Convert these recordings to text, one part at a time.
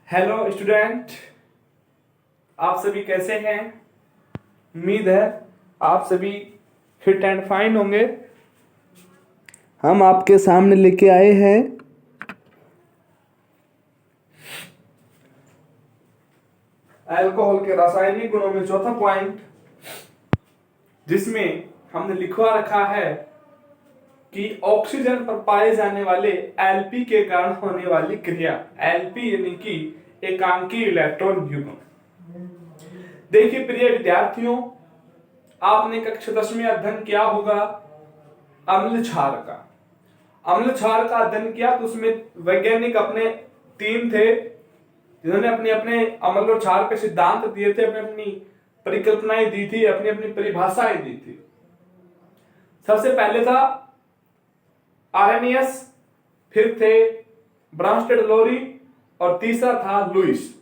Hello student, आप सभी कैसे हैं। उम्मीद है आप सभी फिट एंड फाइन होंगे। हम आपके सामने लेके आए हैं अल्कोहल के रासायनिक गुणों में चौथा पॉइंट, जिसमें हमने लिखवा रखा है कि ऑक्सीजन पर पाए जाने वाले एल्पी के कारण होने वाली क्रिया। एल्पी यानी कि एकांकी इलेक्ट्रॉन युग्म। देखिए प्रिय विद्यार्थियों, आपने कक्षा 10 में अध्ययन किया होगा अम्ल क्षार का। अम्ल क्षार का अध्ययन किया तो उसमें वैज्ञानिक अपने टीम थे जिन्होंने अपने अपने अम्ल और क्षार के सिद्धांत दिए थे, अपनी अपनी परिकल्पनाएं दी थी, अपनी अपनी परिभाषाएं दी थी। सबसे पहले था आर्हेनियस, फिर थे ब्रांस्टेड लोरी और तीसरा था लुईस।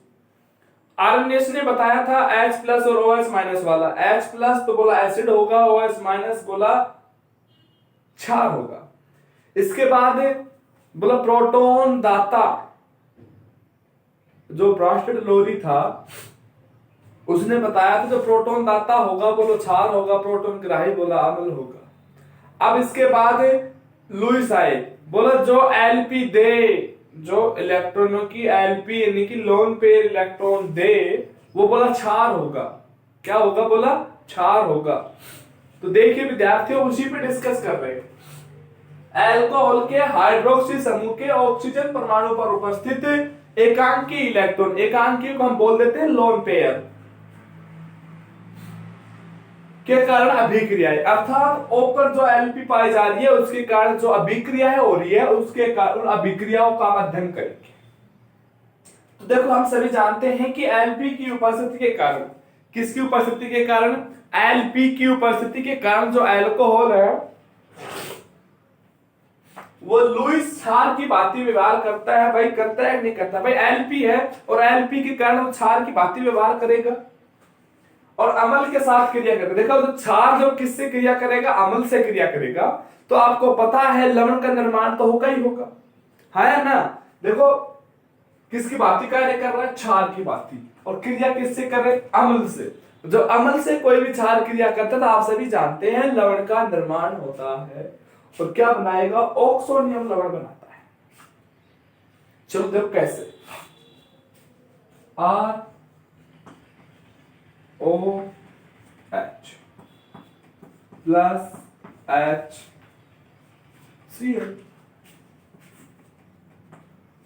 आर्हेनियस ने बताया था H प्लस और OH माइनस वाला। H प्लस तो बोला एसिड होगा, OH माइनस बोला क्षार होगा। इसके बाद बोला प्रोटॉन दाता, जो ब्रांस्टेड लोरी था उसने बताया था जो प्रोटॉन दाता होगा बोलो क्षार होगा, प्रोटॉन ग्राही बोला अम्ल होगा। अब इसके बाद लुईस आए, बोला जो एलपी दे, जो इलेक्ट्रॉनों की एलपी यानी कि लोन पेयर इलेक्ट्रॉन दे, वो बोला क्षार होगा। क्या होगा बोला? क्षार होगा। तो देखिए विद्यार्थियों, उसी पे डिस्कस कर रहे हैं। अल्कोहल के हाइड्रोक्सी समूह के ऑक्सीजन परमाणु पर उपस्थित एकांकी इलेक्ट्रॉन, एकांकी को हम बोल देते हैं लोन पेयर, के कारण अभिक्रियाएं, अर्थात ऊपर जो एलपी पाई जा रही है उसके कारण जो अभिक्रिया हो रही है, उसके कारण अभिक्रियाओं का अध्ययन करेंगे। तो देखो, हम सभी जानते हैं कि एलपी की उपस्थिति के कारण, किसकी उपस्थिति के कारण? एलपी की उपस्थिति के कारण जो अल्कोहल है वो लुईस क्षार की भांति व्यवहार करता है। भाई करता है नहीं करता? भाई एलपी है और एलपी के कारण वो क्षार की भांति व्यवहार करेगा और अम्ल के साथ क्रिया करेगा। देखो, तो क्षार जो किससे क्रिया करेगा? अम्ल से क्रिया करेगा। तो आपको पता है लवण का निर्माण तो होगा ही होगा, है ना। देखो किसकी भांति कार्य कर रहा है? क्षार की भांति। और क्रिया किससे कर रहे? अम्ल से। जो अम्ल से कोई भी क्षार क्रिया करता है तो आप सभी जानते हैं लवण का निर्माण होता है। और क्या बनाएगा? ऑक्सोनियम लवण बनाता है। चलो देखो कैसे। R OH plus HCl।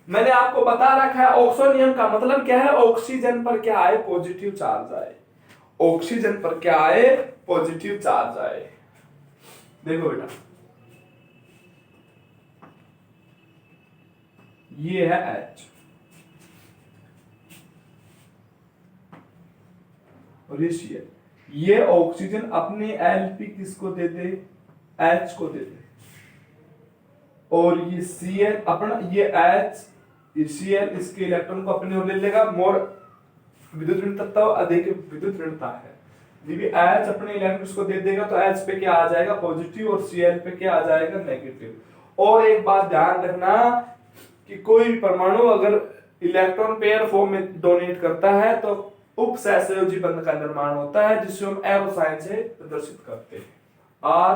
मैंने आपको बता रखा है ऑक्सोनियम का मतलब क्या है? ऑक्सीजन पर क्या आए? पॉजिटिव चार्ज आए। ऑक्सीजन पर क्या आए? पॉजिटिव चार्ज आए। देखो बेटा, ये है H और ये Cl। ये ऑक्सीजन अपने एलपी किसको दे दे? H को दे दे। और ये Cl अपना, ये H, ये Cl इसके इलेक्ट्रॉन को अपने ओर ले लेगा। मोर विद्युत ऋणता अधिक विद्युत ऋणता है। जब H अपने इलेक्ट्रॉन को दे देगा तो H पे क्या आ जाएगा? पॉजिटिव, और Cl पे क्या आ जाएगा? नेगेटिव। और एक बात ध्यान रखना कि कोई भी परमाणु अगर इलेक्ट्रॉन पेयर फॉर्म में डोनेट करता है तो उपसहसंयोजी बंध का निर्माण होता है, जिसे हम एरो साइन से प्रदर्शित करते हैं। R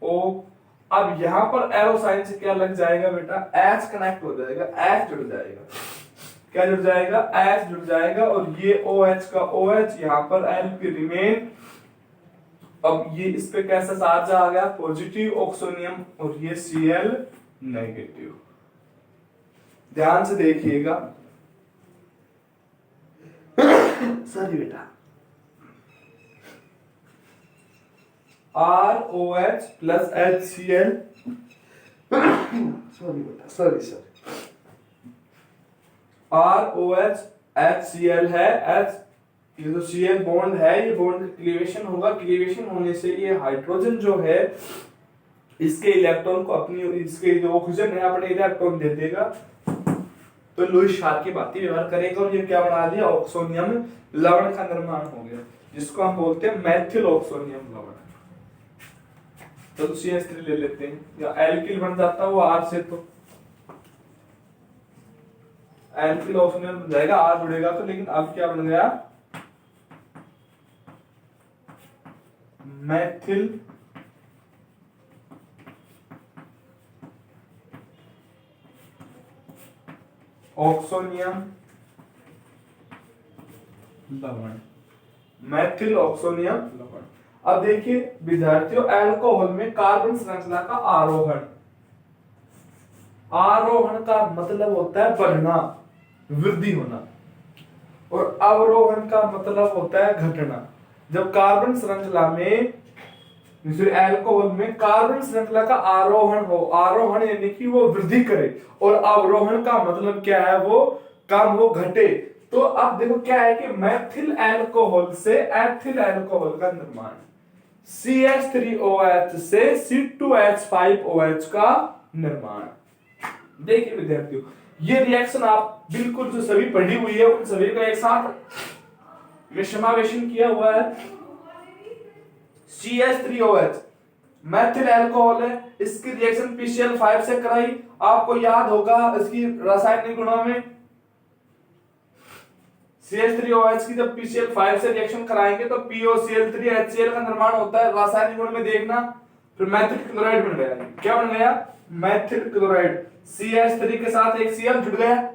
O। अब यहां पर एरो साइन से क्या लग जाएगा बेटा? H कनेक्ट हो जाएगा, H जुड़ जाएगा। क्या जुड़ जाएगा? H जुड़ जाएगा। और ये OH का OH, यहां पर Lp रिमेन। अब ये इस पे कैसा चार्ज आ गया? पॉजिटिव ऑक्सोनियम, और ये Cl नेगेटिव। ध्यान से देखिएगा। सॉरी बेटा, ROH प्लस HCl, सॉरी बेटा, सॉरी ROH HCl है। H, ये जो Cl बॉन्ड है, ये बॉन्ड का क्लीवेशन होगा। क्लीवेशन होने से ये हाइड्रोजन जो है इसके इलेक्ट्रॉन को अपनी, इसके जो ऑक्सीजन है अपने इलेक्ट्रॉन दे देगा, तो लुईस क्षार की भांति व्यवहार करेगा। और ये क्या बना दिया? ऑक्सोनियम लवण का निर्माण हो गया, जिसको हम बोलते हैं मैथिल ऑक्सोनियम लवण। तो CH3 ले लेते हैं, या एल्किल बन जाता है वो R से, तो एल्किल ऑक्सीजन बन जाएगा, R जुड़ेगा तो। लेकिन अब क्या बन गया, मैथिल ऑक्सोनियम लवण, मैथिल ऑक्सोनियम लवण। अब देखिए विद्यार्थियों, अल्कोहल में कार्बन श्रृंखला का आरोहण, आरोहण का मतलब होता है बढ़ना, वृद्धि होना, और अवरोहण का मतलब होता है घटना। जब कार्बन श्रृंखला में, अल्कोहल में कार्बन श्रृंखला का आरोहण हो, आरोहण यानी कि वो वृद्धि करे, और अवरोहण का मतलब क्या है, वो कम हो, घटे। तो अब देखो क्या है कि मैथिल अल्कोहल से एथिल अल्कोहल का निर्माण, CH3OH से C2H5OH का निर्माण। देखिए विद्यार्थियों, ये रिएक्शन आप बिल्कुल जो सभी पढ़ी हुई है उन सभी का एक साथ विषमावेशन किया हुआ है। CH3OH मैथिल अल्कोहल है, इसकी रिएक्शन PCl5 से कराई। आपको याद होगा इसकी रासायनिक गुणों में, CH3OH की जब PCl5 से रिएक्शन कराएंगे तो POCl3HCl का निर्माण होता है। रासायनिक गुण में देखना, फिर मैथिल क्लोराइड बन गया। क्या बन गया, मैथिल क्लोराइड। CH3 के साथ एक Cl जुड़ गया,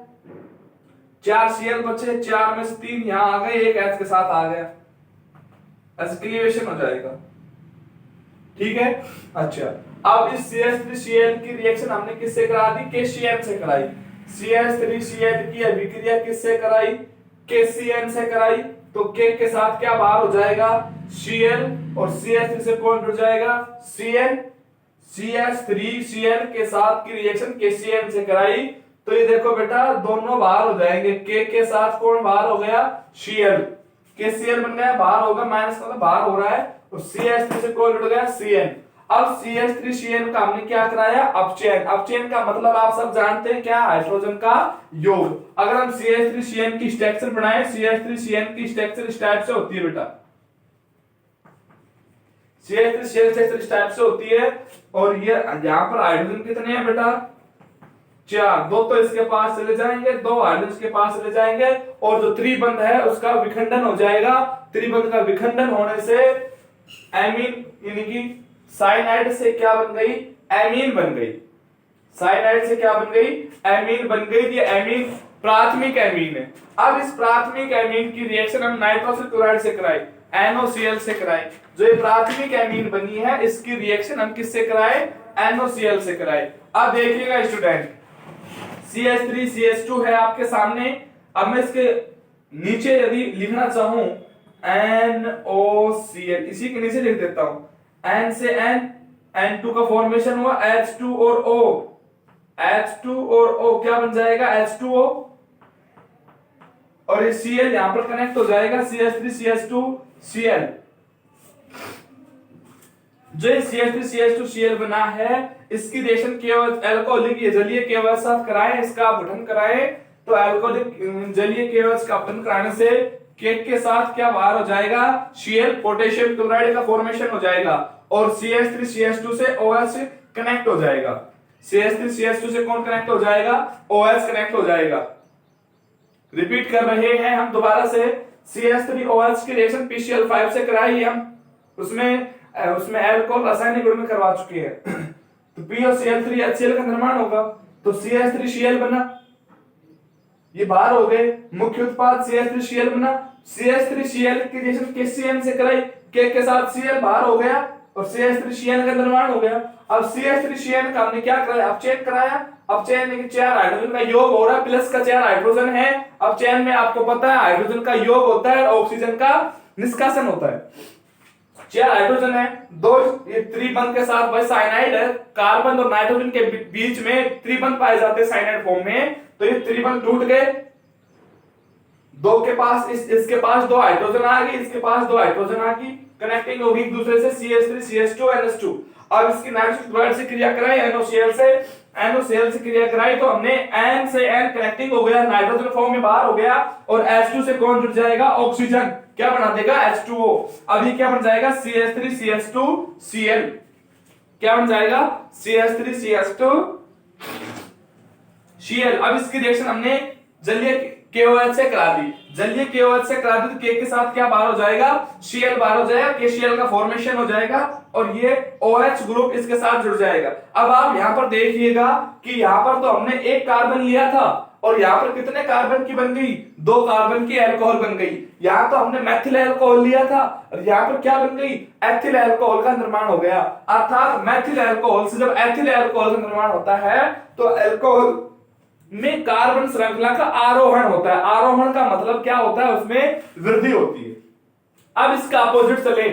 4 Cl बचे, 4 में से 3 यहां आ गए, एक H के साथ आ गया, एस्किलेशन हो जाएगा। ठीक है। अच्छा, अब इस CH3Cl की रिएक्शन हमने किससे करा दी, KCl से कराई। CH3Cl की अभिक्रिया किससे कराई, KCl से कराई। तो K के साथ क्या बाहर हो जाएगा, Cl, और CH3 से कौन जुड़ जाएगा, Cl। CH3Cl के साथ की रिएक्शन KCl से कराई, तो ये देखो बेटा दोनों बाहर हो जाएंगे। K के साथ कौन बाहर हो गया, Cl, KCl बन गया, बाहर होगा, माइनस मतलब बाहर हो रहा है, और CH3 से कौन जुड़ गया, Cl। अब CH3Cl का हमने क्या कराया, अपचयन। अपचयन का मतलब आप सब जानते हैं क्या, हाइड्रोजन का योग। अगर हम CH3Cl की स्ट्रक्चर बनाए, CH3Cl की स्ट्रक्चर इस टाइप से होती है बेटा, CH3Cl स्ट्रक्चर इस टाइप से होती है। और ये यहां पर हाइड्रोजन कितने हैं बेटा, 4, 2 तो इसके पास चले जाएंगे, 2 हाइड्रोजन इसके पास चले जाएंगे, और जो त्रिबंध है उसका विखंडन हो जाएगा। त्रिबंध का विखंडन होने से एमीन यानी कि साइनाइड से क्या बन गई, एमीन बन गई। साइनाइड से क्या बन गई, एमीन बन गई। ये एमीन प्राथमिक एमीन है। अब इस प्राथमिक एमीन की रिएक्शन हम नाइट्रोसिल क्लोराइड से कराई, NOCl से कराई। जो ये प्राथमिक एमीन बनी है इसकी रिएक्शन हम किससे कराए, NOCl से कराए। अब देखिएगा स्टूडेंट, CH3CH2 है आपके सामने। अब मैं इसके नीचे यदि लिखना चाहूं NOCl, इसी के नीचे लिख देता हूं, N से N, N2 का फॉर्मेशन हुआ, H2 और O, H2 और O क्या बन जाएगा, H2O, और ये Cl यहां पर कनेक्ट हो जाएगा, CH3CH2Cl। जो CH3CH2Cl बना है इसकी रिएक्शन केवल अल्कोहलिक जलीय केवल साथ कराएं, इसका गठन कराएं, तो अल्कोहलिक जलीय केवल का गठन कराने से केक के साथ क्या बाहर हो जाएगा, Cl, पोटेशियम क्लोराइड का फॉर्मेशन हो जाएगा, और CH3CH2 से OH कनेक्ट हो जाएगा। CH3CH2 से कौन कनेक्ट हो जाएगा, OH कनेक्ट हो जाएगा। रिपीट कर रहे हैं हम दोबारा से, CH3OH की रिएक्शन PCl5 से कराई हम, उसमें अल्कोहल रासायनिक गुण में करवा चुके हैं। तो POCl3HCl का निर्माण होगा, तो CH3Cl बना, ये बाहर हो गए, मुख्य उत्पाद CH3Cl बना। CH3Cl की रिएक्शन KCl से कराई, K के साथ Cl बाहर हो गया, और CH3Cl का निर्माण हो गया। अब CH3Cl का हमने क्या कराया, अपचयन कराया। अपचयन में 4 हाइड्रोजन का योग हो रहा है, प्लस का 4 हाइड्रोजन है। अपचयन में आपको पता है हाइड्रोजन का योग होता है, ऑक्सीजन का निष्कासन होता है। 4 हाइड्रोजन है, 2 ये त्रिबंध के साथ, भाई साइनाइड है, कार्बन और नाइट्रोजन के बीच में त्रिबंध पाए जाते हैं साइनाइड फॉर्म में, तो ये त्रिबंध टूट गए। 2 के पास इसके पास 2 हाइड्रोजन आ गई, इसके पास 2 हाइड्रोजन आ गई, कनेक्टिंग होगी एक दूसरे से, CH3CH2 NH2। अब इसकी नाइट्रोजन क्लोराइड से क्रिया कराई, NOCl से क्रिया कराई, तो हमने N से N कनेक्टिंग हो गया, नाइट्रोजन फॉर्म में बाहर हो गया, और H2 से कौन जुड़ जाएगा, ऑक्सीजन, क्या बना देगा, H2O। अभी क्या बन जाएगा, CH3CH2Cl, क्या बन जाएगा, CH3CH2Cl। अब इसकी रिएक्शन हमने जलीय KOH से करा दी, जलीय KOH से करा दी तो K के साथ क्या बाहर हो जाएगा, Cl बाहर हो जाएगा, KCl का फॉर्मेशन हो जाएगा और ये OH ग्रुप इसके साथ जुड़ जाएगा। अब आप यहां पर देखिएगा कि यहां पर तो हमने एक कार्बन लिया था और यहाँ पर कितने कार्बन की बन गई, 2 कार्बन की अल्कोहल बन गई। यहाँ तो हमने मैथिल अल्कोहल लिया था और यहाँ पर क्या बन गई, एथिल अल्कोहल का निर्माण हो गया। अर्थात मैथिल अल्कोहल से जब एथिल अल्कोहल का निर्माण होता है तो अल्कोहल में कार्बन श्रृंखला का आरोहण होता है। आरोहण का मतलब क्या होता है, उसमें वृद्धि होती है। अब इसका अपोजिट चले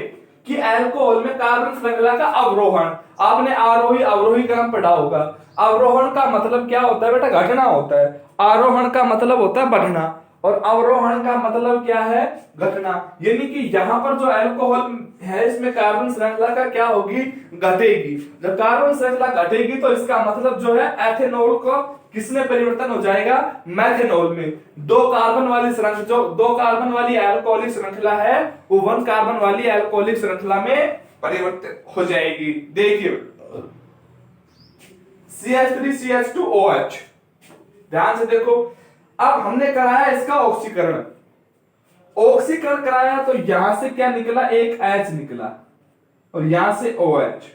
कि अल्कोहल में कार्बन श्रृंखला का अवरोहण, आपने आरोही अवरोही क्रम पढ़ा होगा। अवरोहण का मतलब क्या होता है बेटा, घटना होता है। आरोहण का मतलब होता है बढ़ना और अवरोहण का मतलब क्या है, घटना। यानी कि यहाँ पर जो अल्कोहल है इसमें कार्बन श्रृंखला का क्या होगी, घटेगी। जब कार्बन श्रृंखला घटेगी तो इसका मतलब जो है एथेनॉल को किसमें परिवर्तन हो जाएगा, मैथेनॉल में। 2 कार्बन वाली श्रृंखला, जो 2 कार्बन वाली अल्कोहलिक श्रृंखला है वो 1 कार्बन वाली अल्कोहलिक श्रृंखला में परिवर्तित हो जाएगी। देखिए CH3CH2OH, ध्यान से देखो। अब हमने कराया इसका ऑक्सीकरण, ऑक्सीकरण कराया तो यहां से क्या निकला, एक H निकला और यहां से OH।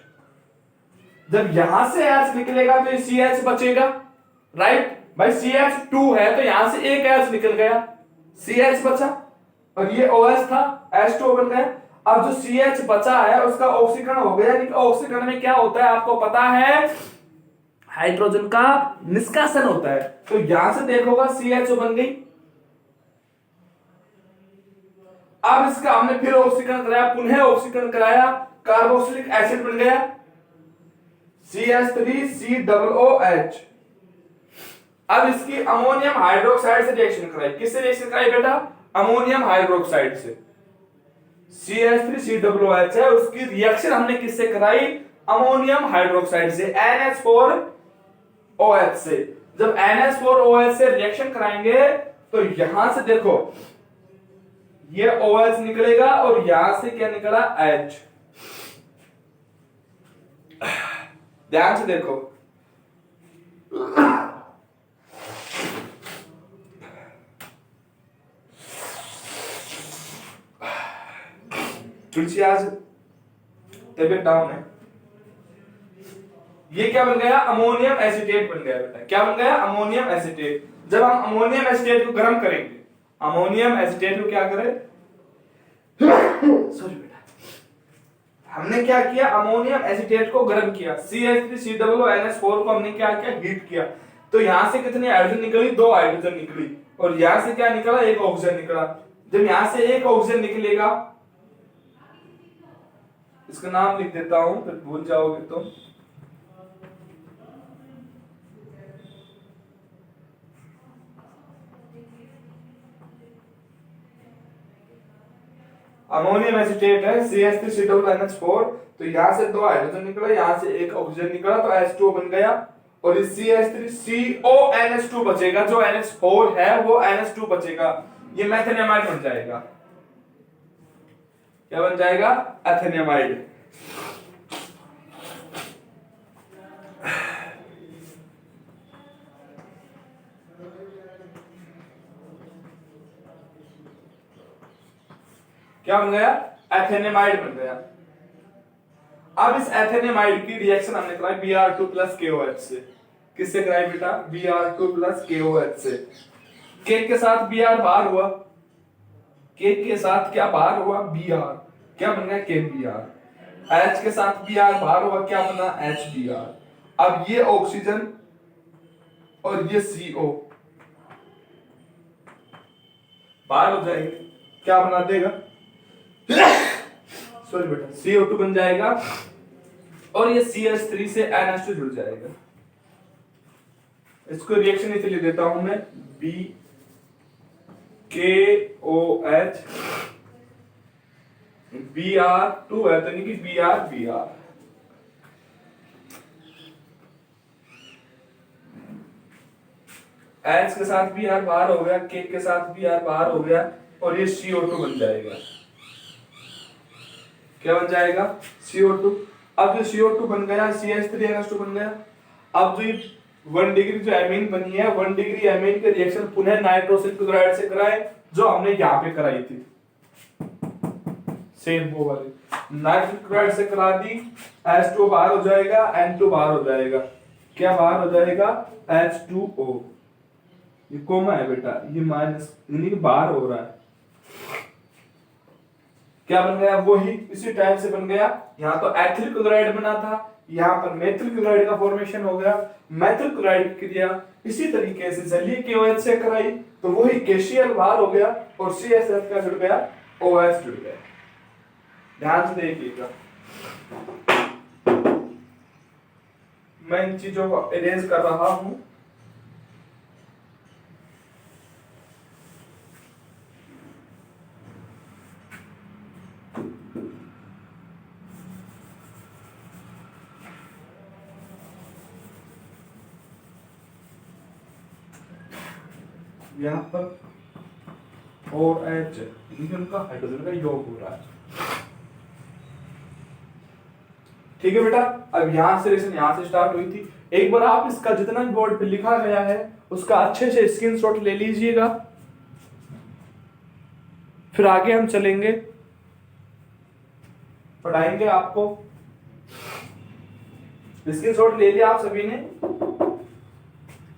जब यहां से H निकलेगा तो ये CH बचेगा, राइट भाई। CH2 है तो यहां से एक H निकल गया, CH बचा और ये OH था, H2O बन गया। अब जो CH बचा है उसका ऑक्सीकरण हो गया। यानी ऑक्सीकरण में क्या होता है आपको पता है, हाइड्रोजन का निष्कासन होता है। तो यहां से देखोगा CHO बन गई। अब इसका हमने फिर ऑक्सीकरण कराया, पुनः ऑक्सीकरण कराया, कार्बोक्सिलिक एसिड बन गया CH3COOH। अब इसकी अमोनियम हाइड्रोक्साइड से रिएक्शन कराई, किससे रिएक्शन कराई बेटा, अमोनियम हाइड्रोक्साइड से। CH3COOH है, उसकी रिएक्शन हमने किससे कराई, अमोनियम हाइड्रोक्साइड से, NH4OH से। जब NH4OH से रिएक्शन कराएंगे तो यहां से देखो ये OH निकलेगा और यहां से क्या निकला, H। ध्यान से देखो, तुलसी आज तबियत डाउन है। ये क्या बन गया, अमोनियम एसीटेट बन गया बेटा। क्या बन गया, अमोनियम एसीटेट। जब हम अमोनियम एसीटेट को गर्म करेंगे, अमोनियम एसीटेट को क्या करें सॉरी बेटा, हमने क्या किया, अमोनियम एसीटेट को गर्म किया, CH3COONH4 को हमने क्या किया, हीट किया। तो यहां से कितनी हाइड्रोजन निकली, 2 हाइड्रोजन निकली और यहां से क्या निकला, एक ऑक्सीजन निकला। जब यहां से एक ऑक्सीजन निकलेगा, इसका नाम लिख देता हूं फिर भूल जाओगे तो, अमोनियम एसीटेट है CH3COONH4। तो यहां से 2 हाइड्रोजन निकला, यहां से एक ऑक्सीजन निकला तो H2O बन गया और इस CH3CONH2 बचेगा। जो NH4 है वो NH2 बचेगा, ये मेथेनियमाइड बन जाएगा। क्या बन जाएगा, एथेनियमाइड। क्या बन गया, एथेनेमाइड बन गया। अब इस एथेनेमाइड की रिएक्शन हमने कराई Br2 प्लस KOH से। किससे कराई बेटा, Br2 प्लस KOH से। K के साथ Br बाहर हुआ, K के साथ क्या बाहर हुआ, Br, क्या बन गया, KBr। H के साथ Br बाहर हुआ, क्या बना, HBr। अब ये ऑक्सीजन और ये CO बाहर हो जाएंगे, क्या बना देगा, सॉरी बेटा, CO2 बन जाएगा और ये CH3 से NH2 जुड़ जाएगा। इसको रिएक्शन इसे लिख देता हूं मैं, BKOH Br2 है तो नहीं कि Br H के साथ Br बाहर हो गया, K के साथ Br बाहर हो गया और ये CO2 बन जाएगा। क्या बन जाएगा, CO2। अब जो CO2 बन गया, CH3NH2 बन गया। अब जो 1 डिग्री जो एमीन बनी है, 1 डिग्री एमीन के रिएक्शन पुनः नाइट्रोसिल क्लोराइड से कराए, जो हमने यहाँ पे कराई थी, सेम वो वाली नाइट्रोसिल क्लोराइड से करा दी। H2O बाहर हो जाएगा, N2 बाहर हो जाएगा। क्या बाहर हो जाएगा? H2O। ये कोमा है बेटा, ये माइनस यानी कि बाहर हो रहा है। क्या बन गया? वही इसी टाइप से बन गया। यहाँ तो एथिल क्लोराइड बना था, यहाँ पर मेथिल क्लोराइड का फॉर्मेशन हो गया। मेथिल क्लोराइड की क्रिया इसी तरीके से जलीय KOH से कराई तो वही KCl बाहर हो गया और CSF का जुड़ गया, OH जुड़ गया। ध्यान से देखिएगा, मैं इन चीजों को अरेंज कर रहा हूं। यहाँ पर और H उनका हाइड्रोजन का योग हो रहा है। ठीक है बेटा, अब यहां से रिएक्शन यहां से स्टार्ट हुई थी। एक बार आप इसका जितना भी बोर्ड पे लिखा गया है उसका अच्छे से स्क्रीनशॉट ले लीजिएगा, फिर आगे हम चलेंगे, पढ़ाएंगे आपको। स्क्रीनशॉट ले लिया आप सभी ने?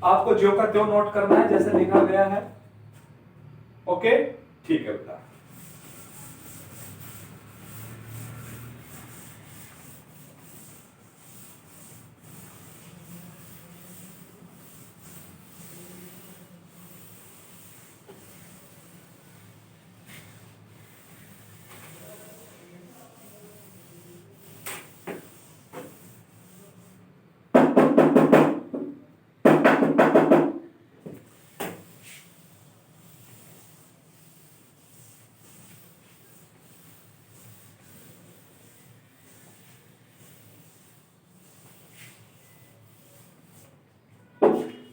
आपको ज्यों का त्यों नोट करना है जैसे लिखा गया है। ओके, ठीक है बेटा।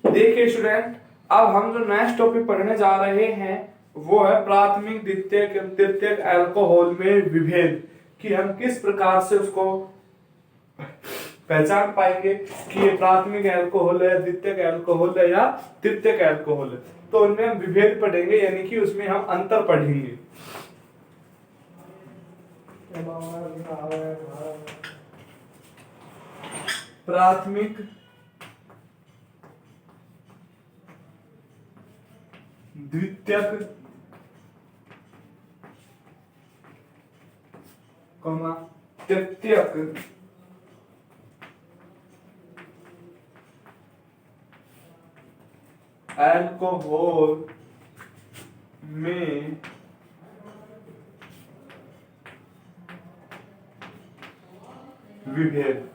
देखिए स्टूडेंट, अब हम जो नेक्स्ट टॉपिक पढ़ने जा रहे हैं वो है प्राथमिक द्वितीयक तृतीयक अल्कोहल में विभेद, कि हम किस प्रकार से उसको पहचान पाएंगे कि ये प्राथमिक अल्कोहल है, द्वितीयक अल्कोहल है या तृतीयक अल्कोहल है। तो उनमें हम विभेद पढ़ेंगे, यानी कि उसमें हम अंतर पढ़ेंगे। प्राथमिक द्वितीयक तृतीयक अल्कोहल में विभेद।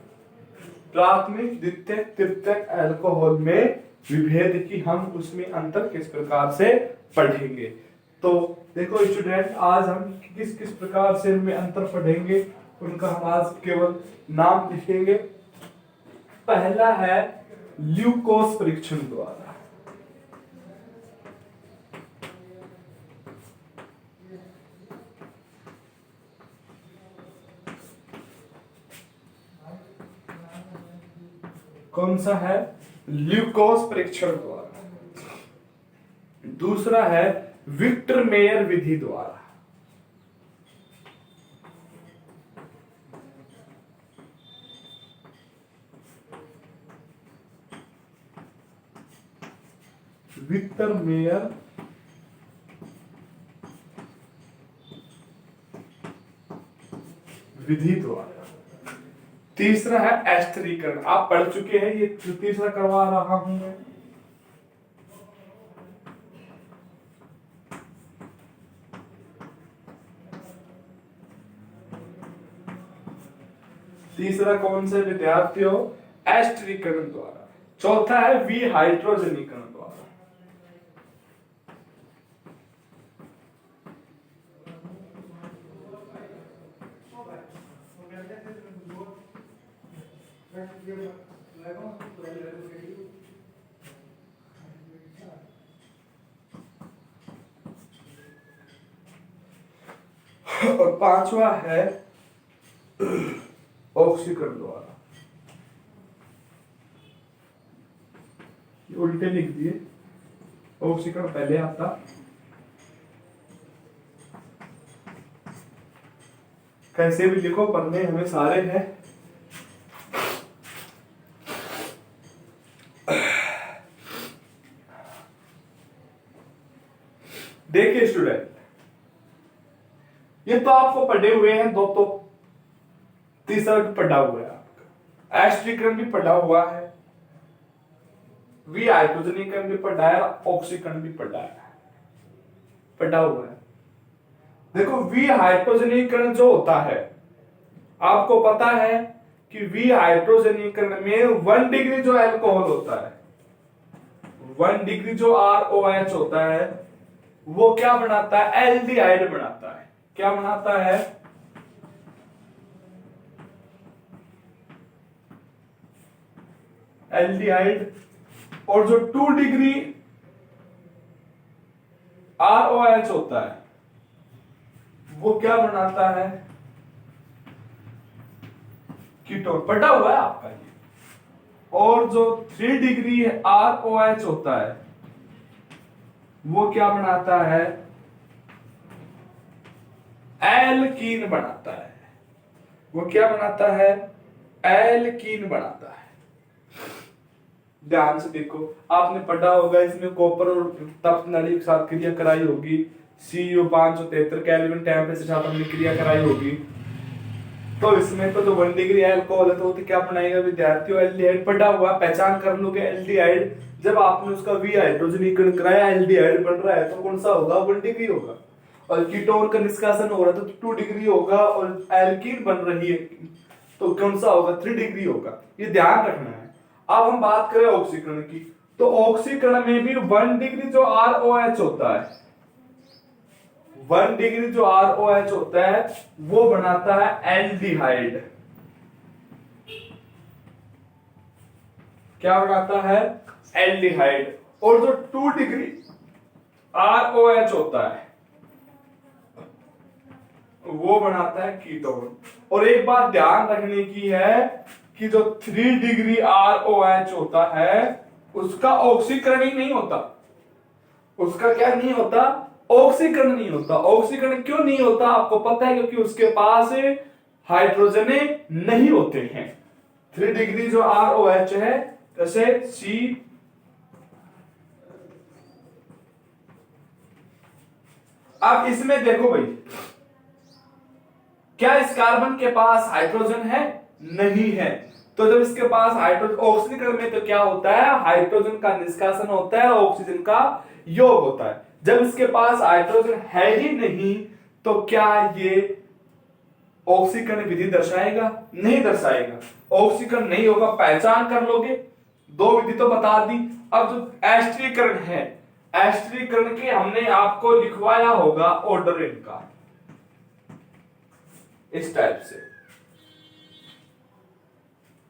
प्राथमिक द्वितीयक तृतीयक अल्कोहल में विभेद की हम उसमें अंतर किस प्रकार से पढ़ेंगे। तो देखो स्टूडेंट, आज हम किस किस प्रकार से उनमें अंतर पढ़ेंगे, उनका हम आज केवल नाम लिखेंगे। पहला है ल्यूकोस परीक्षण द्वारा। कौन सा है? ल्यूकोस परीक्षण द्वारा। दूसरा है विक्टर मेयर विधि द्वारा। विक्टर मेयर विधि द्वारा। तीसरा है एस्टरीकरण। आप पढ़ चुके हैं, ये तीसरा करवा रहा हूं मैं। तीसरा कौन से विद्यार्थियों? एस्टरीकरण द्वारा। चौथा है विहाइड्रोजनीकरण द्वारा। और पांचवा है ऑक्सीकरण द्वारा। उल्टे लिख दिए, ऑक्सीकरण पहले आता। कैसे भी लिखो, पढ़ने हमें सारे हैं। देखिए स्टूडेंट, ये तो आपको पढ़े हुए हैं, दो तो तीसरा भी पढ़ा हुआ है आपका, एस्ट्रीकरण भी पढ़ा हुआ है, वी हाइड्रोजनीकरण भी पढ़ा है, ऑक्सीकरण भी पढ़ा हुआ है। देखो वी हाइड्रोजनीकरण जो होता है, आपको पता है कि वी हाइड्रोजनीकरण में 1 डिग्री जो अल्कोहल होता है, 1 डिग्री जो ROH होता है, वो क्या बनाता है? एल्डिहाइड बनाता है। क्या बनाता है? एल्डिहाइड। और जो 2 डिग्री ROH होता है, वो क्या बनाता है? कीटोन। पढ़ा हुआ है आपका ये। और जो 3 डिग्री ROH होता है, वो क्या बनाता है? एल्कीन बनाता है। वो क्या बनाता है? एल्कीन बनाता है। ध्यान से देखो, आपने पढ़ा होगा इसमें कॉपर और तप्त नली के साथ क्रिया कराई होगी, Cu 573 केल्विन टेम्परेचर के साथ हमने क्रिया कराई होगी। तो इसमें तो जो 1 डिग्री अल्कोहल है, तो क्या बनाएगा विद्यार्थियों? एल्डिहाइड। पढ़ा हुआ, पहचान कर लोगे एल्डिहाइड। जब आपने उसका वी हाइड्रोजनीकरण कराया, एल्डिहाइड बन रहा है, तो कौन सा होगा? 1 डिग्री होगा। और कीटोन का निष्कासन हो रहा है तो 2 डिग्री होगा, और एल्कीन बन रही है तो कौन सा होगा? 3 डिग्री होगा। ये ध्यान रखना है। अब हम बात करें ऑक्सीकरण की, तो ऑक्सीकरण में भी 1 डिग्री जो ROH होता है, 1 डिग्री जो ROH होता है, वो बनाता है एल्डिहाइड। क्या बनाता है? एल्डिहाइड। और जो 2 डिग्री ROH होता है, वो बनाता है कीटोन। और एक बात ध्यान रखने की है कि जो 3 डिग्री ROH होता है, उसका ऑक्सीकरण ही नहीं होता। उसका क्या नहीं होता? ऑक्सीकरण नहीं होता। ऑक्सीकरण क्यों नहीं होता? आपको पता है, क्योंकि उसके पास हाइड्रोजन नहीं होते हैं। 3 डिग्री जो ROH है, जैसे C, अब इसमें देखो भाई, क्या इस कार्बन के पास हाइड्रोजन है? नहीं है। तो जब इसके पास हाइड्रोजन, ऑक्सीकरण में तो क्या होता है? हाइड्रोजन का निष्कासन होता है, ऑक्सीजन का योग होता है। जब इसके पास हाइड्रोजन है ही नहीं, तो क्या ये ऑक्सीकरण विधि दर्शाएगा? नहीं दर्शाएगा। ऑक्सीकरण नहीं होगा, पहचान कर लोगे। 2 विधि तो बता दी। अब जो एस्टरीकरण है, एस्टरीकरण के हमने आपको लिखवाया होगा ऑर्डर इनका, इस टाइप से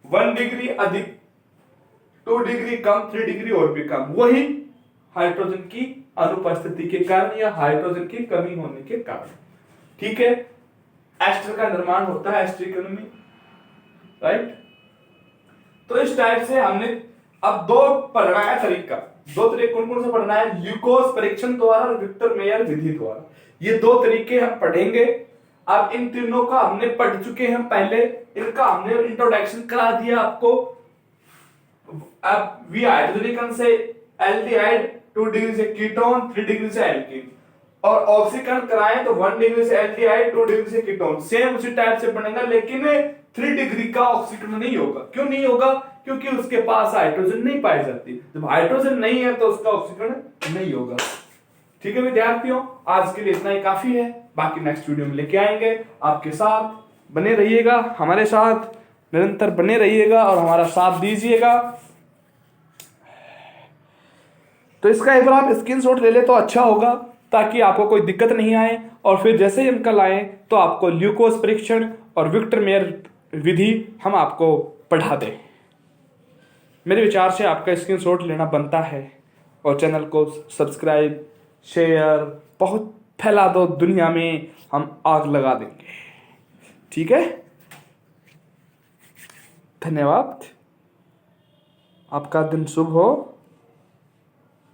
1 डिग्री अधिक, 2 डिग्री कम, 3 डिग्री और भी कम। वही हाइड्रोजन की अनुपस्थिति के कारण या हाइड्रोजन की कमी होने के कारण। ठीक है, एस्टर का निर्माण होता है एस्टरीकरण में, राइट। तो इस टाइप से हमने अब 2 पढ़ना है तरीका। 2 तरीके कौन कौन से पढ़ना है? ल्यूकोस परीक्षण द्वारा और विक्टर मेयर विधि द्वारा। ये 2 तरीके हम पढ़ेंगे। अब इन तीनों का हमने पढ़ चुके हैं पहले, इनका हमने इंट्रोडक्शन करा दिया आपको। अब वी हाइड्रोजनीकरण से एल्डिहाइड, 2 डिग्री से कीटोन, 3 डिग्री से एल्कीन, और ऑक्सीकरण कराएं तो 1 डिग्री से एल्डिहाइड, 2 डिग्री से कीटोन। सेम उसी टाइप से बनेगा, लेकिन 3 डिग्री का ऑक्सीकरण नहीं होगा। क्यों नहीं होगा? क्योंकि उसके पास हाइड्रोजन नहीं पाई जाती। जब हाइड्रोजन नहीं है तो उसका ऑक्सीकरण नहीं होगा। ठीक है विद्यार्थियों, आज के लिए इतना ही काफी है। बाकी नेक्स्ट वीडियो में लेके आएंगे। आपके साथ बने रहिएगा, हमारे साथ निरंतर बने रहिएगा और हमारा साथ दीजिएगा। तो इसका एक बार आप स्क्रीनशॉट ले ले तो अच्छा होगा, ताकि आपको कोई दिक्कत नहीं आए। और फिर जैसे ही हम कल आए तो आपको ल्यूकोस परीक्षण और विक्टर मेयर विधि हम आपको पढ़ा दें। मेरे विचार से आपका स्क्रीनशॉट लेना बनता है, और चैनल को सब्सक्राइब, शेयर बहुत फैला दो, दुनिया में हम आग लगा देंगे। ठीक है, धन्यवाद। आपका दिन शुभ हो।